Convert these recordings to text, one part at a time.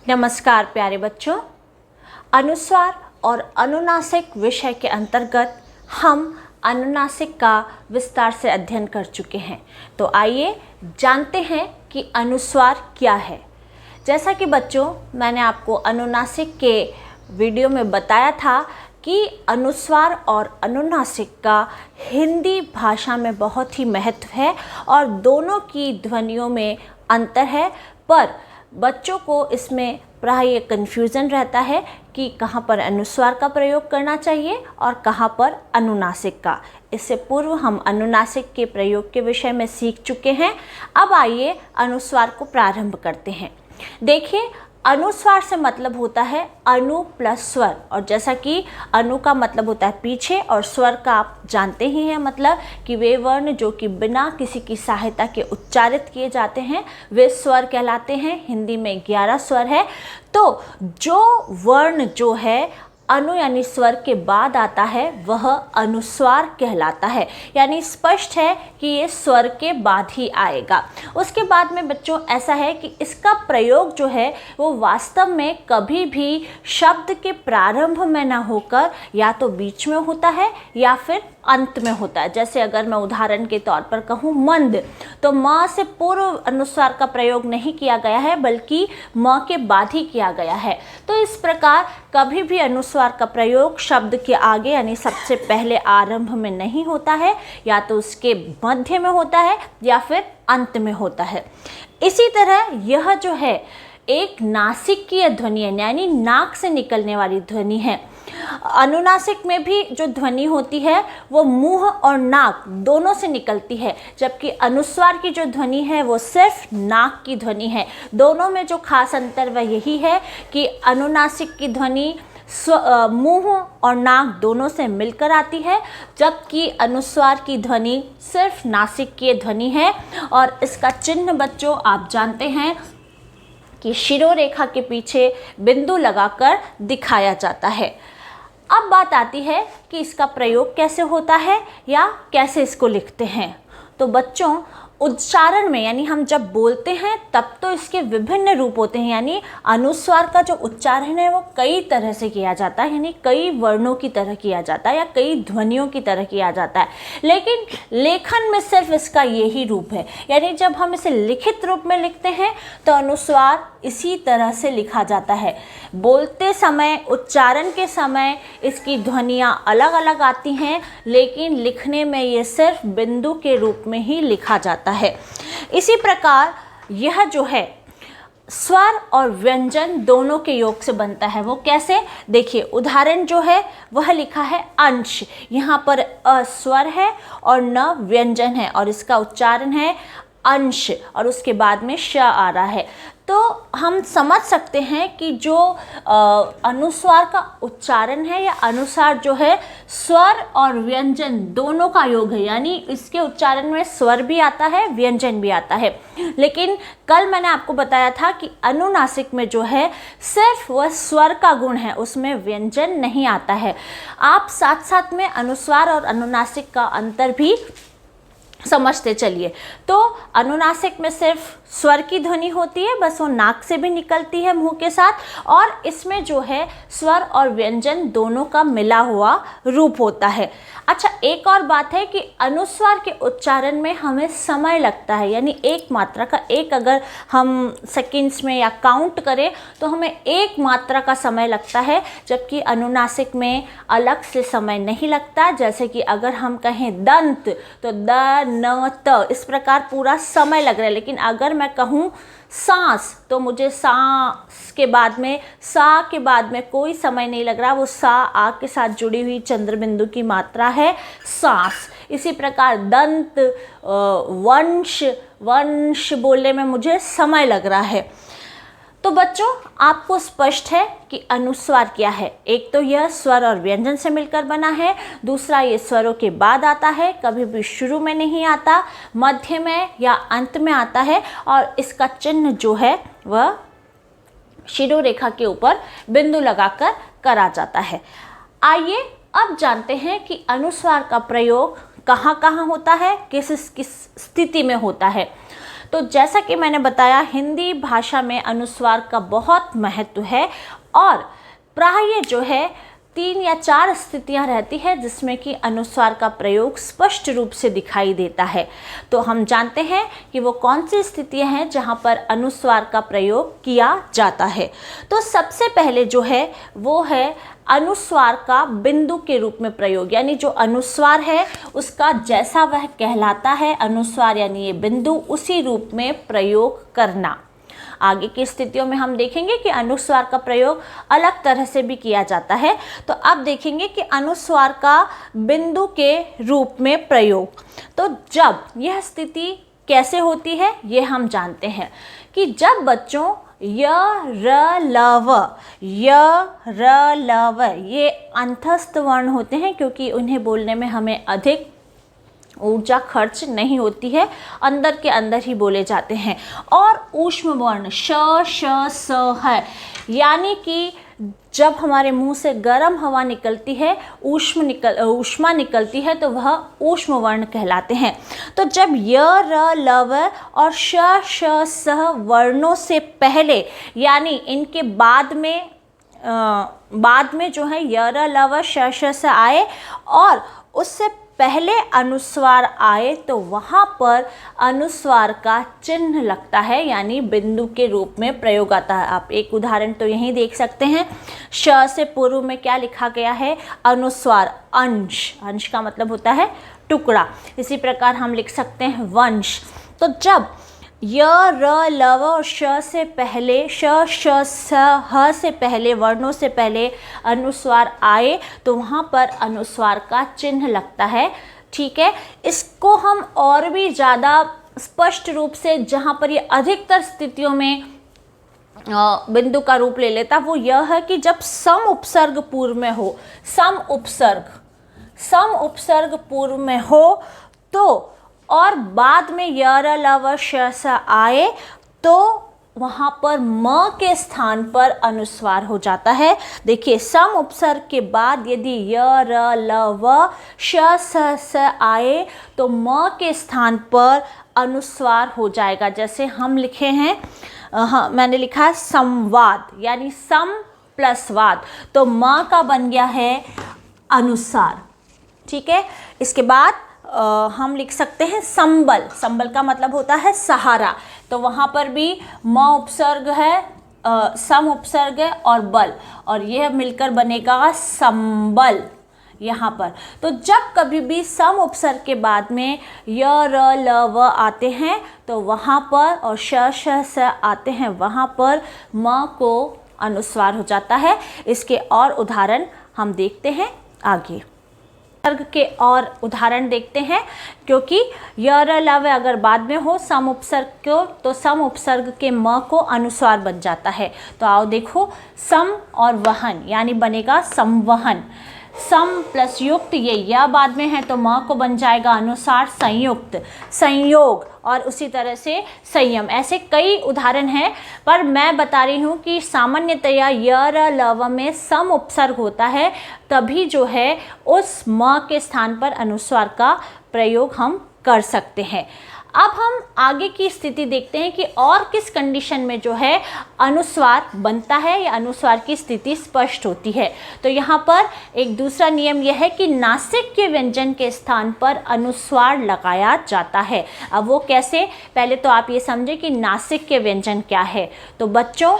नमस्कार प्यारे बच्चों। अनुस्वार और अनुनासिक विषय के अंतर्गत हम अनुनासिक का विस्तार से अध्ययन कर चुके हैं। तो आइए जानते हैं कि अनुस्वार क्या है। जैसा कि बच्चों मैंने आपको अनुनासिक के वीडियो में बताया था कि अनुस्वार और अनुनासिक का हिंदी भाषा में बहुत ही महत्व है और दोनों की ध्वनियों में अंतर है, पर बच्चों को इसमें प्राय ये कन्फ्यूज़न रहता है कि कहाँ पर अनुस्वार का प्रयोग करना चाहिए और कहाँ पर अनुनासिक का। इससे पूर्व हम अनुनासिक के प्रयोग के विषय में सीख चुके हैं। अब आइए अनुस्वार को प्रारंभ करते हैं। देखिए, अनुस्वार से मतलब होता है अनु प्लस स्वर, और जैसा कि अनु का मतलब होता है पीछे और स्वर का आप जानते ही हैं, मतलब कि वे वर्ण जो कि बिना किसी की सहायता के उच्चारित किए जाते हैं वे स्वर कहलाते हैं। हिंदी में 11 स्वर है। तो जो वर्ण जो है अनु यानी स्वर के बाद आता है वह अनुस्वार कहलाता है, यानी स्पष्ट है कि ये स्वर के बाद ही आएगा। उसके बाद में बच्चों ऐसा है कि इसका प्रयोग जो है वो वास्तव में कभी भी शब्द के प्रारंभ में ना होकर या तो बीच में होता है या फिर अंत में होता है। जैसे अगर मैं उदाहरण के तौर पर कहूँ मंद, तो म से पूर्व अनुस्वार का प्रयोग नहीं किया गया है बल्कि म के बाद ही किया गया है। तो इस प्रकार कभी भी अनुस्वार का प्रयोग शब्द के आगे यानी सबसे पहले आरंभ में नहीं होता है, या तो उसके मध्य में होता है या फिर अंत में होता है। इसी तरह यह जो है एक नासिकीय ध्वनि है, यानी नाक से निकलने वाली ध्वनि है। अनुनासिक में भी जो ध्वनि होती है वो मुंह और नाक दोनों से निकलती है, जबकि अनुस्वार की जो ध्वनि है वो सिर्फ नाक की ध्वनि है। दोनों में जो खास अंतर वह यही है कि अनुनासिक की ध्वनि मुंह और नाक दोनों से मिलकर आती है, जबकि अनुस्वार की ध्वनि सिर्फ नासिक की ध्वनि है। और इसका चिन्ह बच्चों आप जानते हैं कि शिरोरेखा के पीछे बिंदु लगाकर दिखाया जाता है। अब बात आती है कि इसका प्रयोग कैसे होता है या कैसे इसको लिखते हैं। तो बच्चों उच्चारण में यानी हम जब बोलते हैं तब तो इसके विभिन्न रूप होते हैं, यानी अनुस्वार का जो उच्चारण है वो कई तरह से किया जाता है, यानी कई वर्णों की तरह किया जाता है या कई ध्वनियों की तरह किया जाता है। लेकिन लेखन में सिर्फ इसका यही रूप है, यानी जब हम इसे लिखित रूप में लिखते हैं तो अनुस्वार इसी तरह से लिखा जाता है। बोलते समय उच्चारण के समय इसकी ध्वनियाँ अलग अलग आती हैं, लेकिन लिखने में ये सिर्फ बिंदु के रूप में ही लिखा जाता है। इसी प्रकार यह जो है स्वर और व्यंजन दोनों के योग से बनता है। वो कैसे? देखिए, उदाहरण जो है वह लिखा है अंश। यहाँ पर अ स्वर है और न व्यंजन है, और इसका उच्चारण है अंश और उसके बाद में श आ रहा है। तो हम समझ सकते हैं कि जो अनुस्वार का उच्चारण है या अनुसार जो है स्वर और व्यंजन दोनों का योग है, यानी इसके उच्चारण में स्वर भी आता है व्यंजन भी आता है। लेकिन कल मैंने आपको बताया था कि अनुनासिक में जो है सिर्फ वह स्वर का गुण है, उसमें व्यंजन नहीं आता है। आप साथ साथ में अनुस्वार और अनुनासिक का अंतर भी समझते चलिए। तो अनुनासिक में सिर्फ स्वर की ध्वनि होती है, बस वो नाक से भी निकलती है मुंह के साथ, और इसमें जो है स्वर और व्यंजन दोनों का मिला हुआ रूप होता है। अच्छा, एक और बात है कि अनुस्वार के उच्चारण में हमें समय लगता है, यानी एक मात्रा का एक अगर हम सेकंड्स में या काउंट करें तो हमें एक मात्रा का समय लगता है, जबकि अनुनासिक में अलग से समय नहीं लगता। जैसे कि अगर हम कहें दंत तो द न त, इस प्रकार पूरा समय लग रहा है। लेकिन अगर मैं कहूँ सांस तो मुझे सांस के बाद में सा के बाद में कोई समय नहीं लग रहा, वो सा आ के साथ जुड़ी हुई चंद्र बिंदु की मात्रा है सांस। इसी प्रकार दंत वंश वंश बोलने में मुझे समय लग रहा है। तो बच्चों आपको स्पष्ट है कि अनुस्वार क्या है। एक तो यह स्वर और व्यंजन से मिलकर बना है, दूसरा ये स्वरों के बाद आता है, कभी भी शुरू में नहीं आता, मध्य में या अंत में आता है, और इसका चिन्ह जो है वह शिरोरेखा के ऊपर बिंदु लगाकर करा जाता है। आइए अब जानते हैं कि अनुस्वार का प्रयोग कहाँ कहाँ होता है, किस किस स्थिति में होता है। तो जैसा कि मैंने बताया, हिंदी भाषा में अनुस्वार का बहुत महत्व है और प्रायः जो है 3 या 4 स्थितियां रहती है जिसमें कि अनुस्वार का प्रयोग स्पष्ट रूप से दिखाई देता है। तो हम जानते हैं कि वो कौन सी स्थितियां हैं जहां पर अनुस्वार का प्रयोग किया जाता है। तो सबसे पहले जो है वो है अनुस्वार का बिंदु के रूप में प्रयोग, यानी जो अनुस्वार है उसका जैसा वह कहलाता है, अनुस्वार यानी ये बिंदु, उसी रूप में प्रयोग करना। आगे की स्थितियों में हम देखेंगे कि अनुस्वार का प्रयोग अलग तरह से भी किया जाता है। तो अब देखेंगे कि अनुस्वार का बिंदु के रूप में प्रयोग। तो जब यह स्थिति कैसे होती है ये हम जानते हैं कि जब बच्चों य र ल व, य र ल व ये अंतस्थ वर्ण होते हैं, क्योंकि उन्हें बोलने में हमें अधिक ऊर्जा खर्च नहीं होती है, अंदर के अंदर ही बोले जाते हैं। और ऊष्म वर्ण श श स है, यानी कि जब हमारे मुंह से गर्म हवा निकलती है, ऊष्मा निकलती है, तो वह ऊष्म वर्ण कहलाते हैं। तो जब य र ल व और श श स वर्णों से पहले, यानी इनके बाद में जो है य र ल व श श स आए और उससे पहले अनुस्वार आए, तो वहाँ पर अनुस्वार का चिन्ह लगता है, यानी बिंदु के रूप में प्रयोग आता है। आप एक उदाहरण तो यहीं देख सकते हैं। श से पूर्व में क्या लिखा गया है? अनुस्वार अंश। अंश का मतलब होता है टुकड़ा। इसी प्रकार हम लिख सकते हैं वंश। तो जब य र ल व और श से पहले, श श स ह से पहले, वर्णों से पहले अनुस्वार आए, तो वहाँ पर अनुस्वार का चिन्ह लगता है। ठीक है, इसको हम और भी ज़्यादा स्पष्ट रूप से, जहाँ पर ये अधिकतर स्थितियों में बिंदु का रूप ले लेता, वो यह है कि जब सम उपसर्ग पूर्व में हो, सम उपसर्ग पूर्व में हो, तो और बाद में य र ल व श स आए, तो वहाँ पर म के स्थान पर अनुस्वार हो जाता है। देखिए, सम उपसर्ग के बाद यदि य र ल व श स आए, तो म के स्थान पर अनुस्वार हो जाएगा। जैसे हम लिखे हैं, मैंने लिखा है संवाद, यानी सम प्लस वाद, तो म का बन गया है अनुस्वार। ठीक है, इसके बाद हम लिख सकते हैं संबल। संबल का मतलब होता है सहारा, तो वहाँ पर भी म उपसर्ग है, सम उपसर्ग है और बल, और यह मिलकर बनेगा संबल यहाँ पर। तो जब कभी भी सम उपसर्ग के बाद में य र ल व आते हैं, तो वहाँ पर, और श श स आते हैं, वहाँ पर म को अनुस्वार हो जाता है। इसके और उदाहरण हम देखते हैं आगे। उपसर्ग के और उदाहरण देखते हैं, क्योंकि य र ल व अगर बाद में हो सम उपसर्ग को, तो सम उपसर्ग के म को अनुस्वार बन जाता है। तो आओ देखो, सम और वहन, यानी बनेगा संवहन। सम प्लस युक्त, ये या बाद में है, तो म को बन जाएगा अनुस्वार संयुक्त, संयोग, और उसी तरह से संयम। ऐसे कई उदाहरण हैं, पर मैं बता रही हूँ कि सामान्यतया य र ल व में सम उपसर्ग होता है, तभी जो है उस म के स्थान पर अनुस्वार का प्रयोग हम कर सकते हैं। अब हम आगे की स्थिति देखते हैं कि और किस कंडीशन में जो है अनुस्वार बनता है या अनुस्वार की स्थिति स्पष्ट होती है। तो यहाँ पर एक दूसरा नियम यह है कि नासिक के व्यंजन के स्थान पर अनुस्वार लगाया जाता है। अब वो कैसे, पहले तो आप ये समझें कि नासिक के व्यंजन क्या है। तो बच्चों,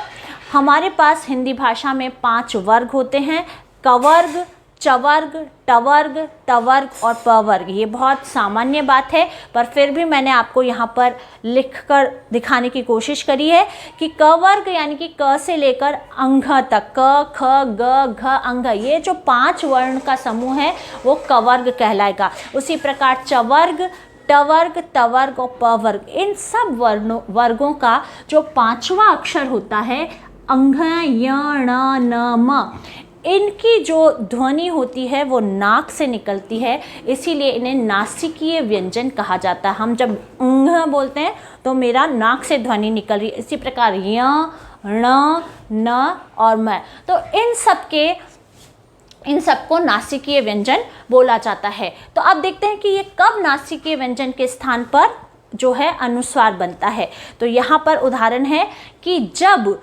हमारे पास हिंदी भाषा में 5 वर्ग होते हैं: कवर्ग, चवर्ग, टवर्ग, टवर्ग और पवर्ग। ये बहुत सामान्य बात है, पर फिर भी मैंने आपको यहाँ पर लिखकर दिखाने की कोशिश करी है कि कवर्ग यानी कि क से लेकर अंघ तक, क, ख, ग, घ, अंघ, ये जो 5 वर्ण का समूह है वो कवर्ग कहलाएगा। उसी प्रकार चवर्ग, टवर्ग, तवर्ग और पवर्ग, इन सब वर्गों का जो 5वां अक्षर होता है अंघ, य, ण, न, म, इनकी जो ध्वनि होती है वो नाक से निकलती है, इसीलिए इन्हें नासिकीय व्यंजन कहा जाता है। हम जब ङ बोलते हैं तो मेरा नाक से ध्वनि निकल रही है। इसी प्रकार य, ण, न और म, तो इन सबको नासिकीय व्यंजन बोला जाता है। तो अब देखते हैं कि ये कब नासिकीय व्यंजन के स्थान पर जो है अनुस्वार बनता है। तो यहाँ पर उदाहरण है कि जब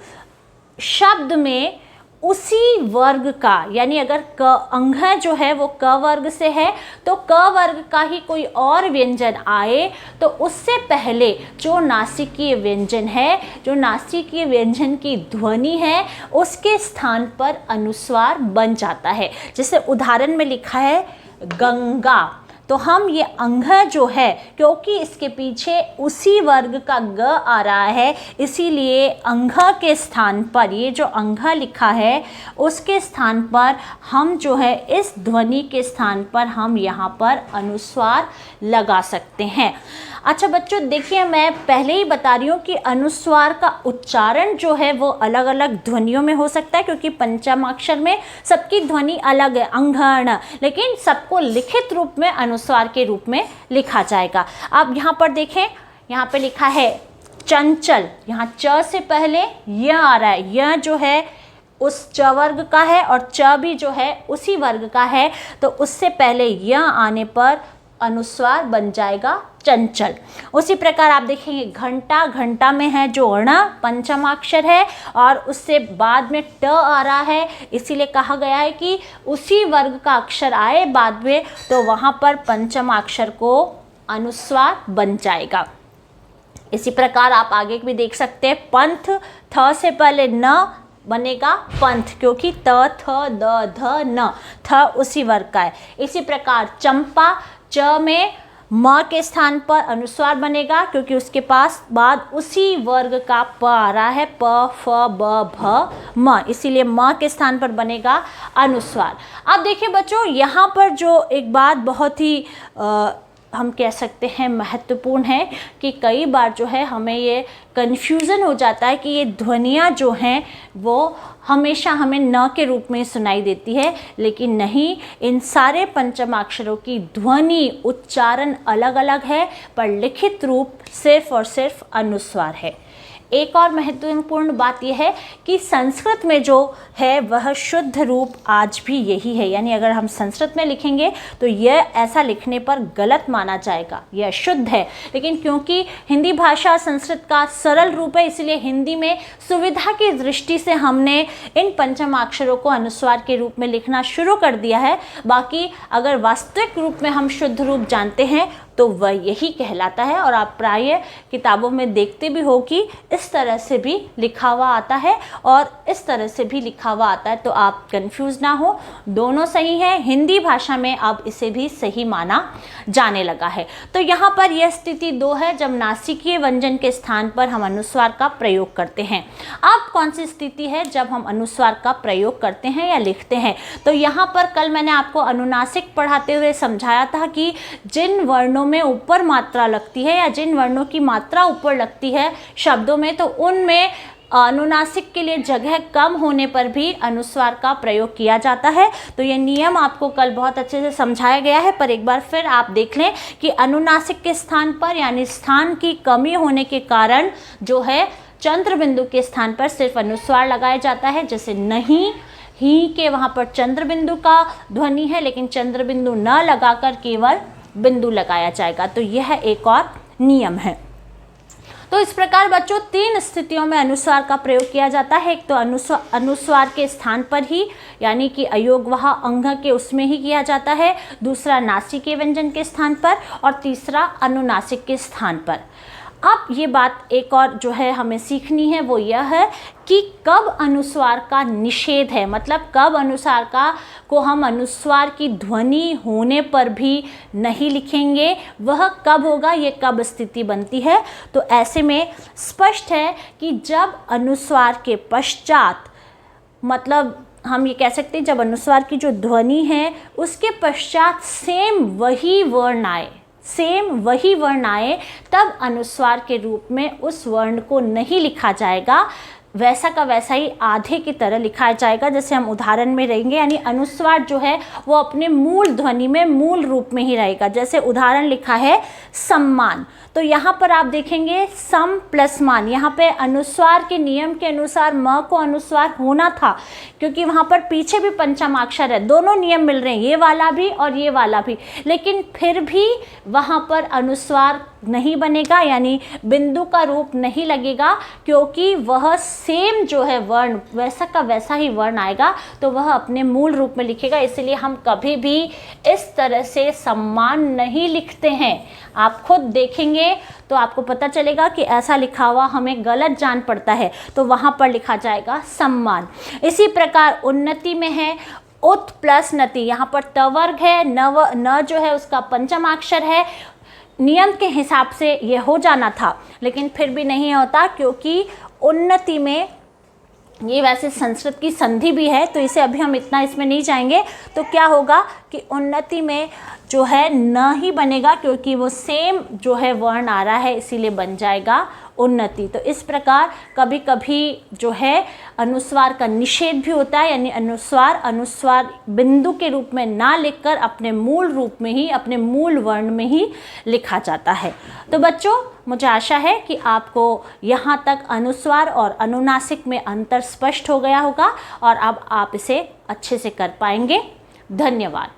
शब्द में उसी वर्ग का, यानी अगर क अंग जो है वो क वर्ग से है तो क वर्ग का ही कोई और व्यंजन आए तो उससे पहले जो नासिकीय व्यंजन है, जो नासिकीय व्यंजन की ध्वनि है, उसके स्थान पर अनुस्वार बन जाता है। जैसे उदाहरण में लिखा है गंगा, तो हम ये अंग जो है, क्योंकि इसके पीछे उसी वर्ग का ग आ रहा है, इसीलिए अंग के स्थान पर, ये जो अंग लिखा है उसके स्थान पर हम जो है इस ध्वनि के स्थान पर हम यहाँ पर अनुस्वार लगा सकते हैं। अच्छा बच्चों देखिए, मैं पहले ही बता रही हूँ कि अनुस्वार का उच्चारण जो है वो अलग अलग ध्वनियों में हो सकता है, क्योंकि पंचमाक्षर में सबकी ध्वनि अलग है, अंघण, लेकिन सबको लिखित रूप में अनुस्वार के रूप में लिखा जाएगा। अब यहाँ पर देखें, यहाँ पे लिखा है चंचल, यहाँ च से पहले य आ रहा है, य जो है उस च वर्ग का है और च भी जो है उसी वर्ग का है, तो उससे पहले य आने पर अनुस्वार बन जाएगा चंचल। उसी प्रकार आप देखेंगे घंटा, घंटा में है जो ण पंचमाक्षर है और उससे बाद में ट आ रहा है, इसीलिए कहा गया है कि उसी वर्ग का अक्षर आए बाद में तो वहाँ पर पंचमाक्षर को अनुस्वार बन जाएगा। इसी प्रकार आप आगे भी देख सकते हैं पंथ, थ से पहले न बनेगा पंथ, क्योंकि त थ द ध न, थ उसी वर्ग का है। इसी प्रकार चंपा, च में म के स्थान पर अनुस्वार बनेगा, क्योंकि उसके पास बाद उसी वर्ग का प आ रहा है, प फ ब भ म, इसीलिए म के स्थान पर बनेगा अनुस्वार। अब देखिए बच्चों, यहाँ पर जो एक बात बहुत ही हम कह सकते हैं महत्वपूर्ण है कि कई बार जो है हमें ये कन्फ्यूज़न हो जाता है कि ये ध्वनियाँ जो हैं वो हमेशा हमें न के रूप में सुनाई देती है, लेकिन नहीं, इन सारे पंचमाक्षरों की ध्वनि उच्चारण अलग अलग है, पर लिखित रूप सिर्फ और सिर्फ अनुस्वार है। एक और महत्वपूर्ण बात यह है कि संस्कृत में जो है वह शुद्ध रूप आज भी यही है, यानी अगर हम संस्कृत में लिखेंगे तो यह ऐसा लिखने पर गलत माना जाएगा, यह शुद्ध है। लेकिन क्योंकि हिंदी भाषा संस्कृत का सरल रूप है, इसलिए हिंदी में सुविधा की दृष्टि से हमने इन पंचमाक्षरों को अनुस्वार के रूप में लिखना शुरू कर दिया है। बाकी अगर वास्तविक रूप में हम शुद्ध रूप जानते हैं तो वह यही कहलाता है। और आप प्रायः किताबों में देखते भी हो कि इस तरह से भी लिखा हुआ आता है और इस तरह से भी लिखा हुआ आता है, तो आप कंफ्यूज ना हो, दोनों सही है। हिंदी भाषा में अब इसे भी सही माना जाने लगा है। तो यहाँ पर यह स्थिति 2 है जब नासिकीय व्यंजन के स्थान पर हम अनुस्वार का प्रयोग करते हैं। अब कौन सी स्थिति है जब हम अनुस्वार का प्रयोग करते हैं या लिखते हैं? तो यहाँ पर कल मैंने आपको अनुनासिक पढ़ाते हुए समझाया था कि जिन वर्णों में ऊपर मात्रा लगती है या जिन वर्णों की मात्रा ऊपर लगती है शब्दों में, तो उनमें अनुनासिक के लिए जगह कम होने पर भी अनुस्वार का प्रयोग किया जाता है। तो ये नियम आपको कल बहुत अच्छे से समझाया गया है, पर एक बार फिर आप देख लें कि अनुनासिक के स्थान पर यानी स्थान की कमी होने के कारण जो है चंद्र बिंदु के स्थान पर सिर्फ अनुस्वार लगाया जाता है। जैसे नहीं, ही के वहाँ पर चंद्र बिंदु का ध्वनि है, लेकिन चंद्र बिंदु न लगाकर केवल बिंदु लगाया जाएगा। तो यह एक और नियम है। तो इस प्रकार बच्चों 3 स्थितियों में अनुस्वार का प्रयोग किया जाता है। एक तो अनुस्वार के स्थान पर ही, यानी कि अयोगवाह अंग के उसमें ही किया जाता है, दूसरा नासिकीय व्यंजन के स्थान पर और तीसरा अनुनासिक के स्थान पर। अब ये बात एक और जो है हमें सीखनी है वो यह है कि कब अनुस्वार का निषेध है, मतलब कब अनुस्वार को हम अनुस्वार की ध्वनि होने पर भी नहीं लिखेंगे, वह कब होगा, ये कब स्थिति बनती है। तो ऐसे में स्पष्ट है कि जब अनुस्वार के पश्चात, मतलब हम ये कह सकते हैं जब अनुस्वार की जो ध्वनि है उसके पश्चात सेम वही वर्ण आए तब अनुस्वार के रूप में उस वर्ण को नहीं लिखा जाएगा, वैसा का वैसा ही आधे की तरह लिखा जाएगा। जैसे हम उदाहरण में रहेंगे, यानी अनुस्वार जो है वो अपने मूल ध्वनि में मूल रूप में ही रहेगा। जैसे उदाहरण लिखा है सम्मान, तो यहाँ पर आप देखेंगे सम प्लस मान, यहाँ पे अनुस्वार के नियम के अनुसार म को अनुस्वार होना था, क्योंकि वहाँ पर पीछे भी पंचमाक्षर है, दोनों नियम मिल रहे हैं, ये वाला भी और ये वाला भी, लेकिन फिर भी वहाँ पर अनुस्वार नहीं बनेगा, यानी बिंदु का रूप नहीं लगेगा, क्योंकि वह सेम जो है वर्ण वैसा का वैसा ही वर्ण आएगा, तो वह अपने मूल रूप में लिखेगा। इसलिए हम कभी भी इस तरह से सम्मान नहीं लिखते हैं। आप खुद देखेंगे तो आपको पता चलेगा कि ऐसा लिखा हुआ हमें गलत जान पड़ता है, तो वहाँ पर लिखा जाएगा सम्मान। इसी प्रकार उन्नति में है उत प्लस नति, यहाँ पर त वर्ग है, न जो है उसका पंचमाक्षर है। नियम के हिसाब से ये हो जाना था, लेकिन फिर भी नहीं होता, क्योंकि उन्नति में ये वैसे संस्कृत की संधि भी है, तो इसे अभी हम इतना इसमें नहीं जाएंगे। तो क्या होगा कि उन्नति में जो है न ही बनेगा, क्योंकि वो सेम जो है वर्ण आ रहा है, इसीलिए बन जाएगा उन्नति। तो इस प्रकार कभी कभी जो है अनुस्वार का निषेध भी होता है, यानी अनुस्वार बिंदु के रूप में ना लिखकर अपने मूल रूप में ही, अपने मूल वर्ण में ही लिखा जाता है। तो बच्चों, मुझे आशा है कि आपको यहाँ तक अनुस्वार और अनुनासिक में अंतर स्पष्ट हो गया होगा और अब आप इसे अच्छे से कर पाएंगे। धन्यवाद।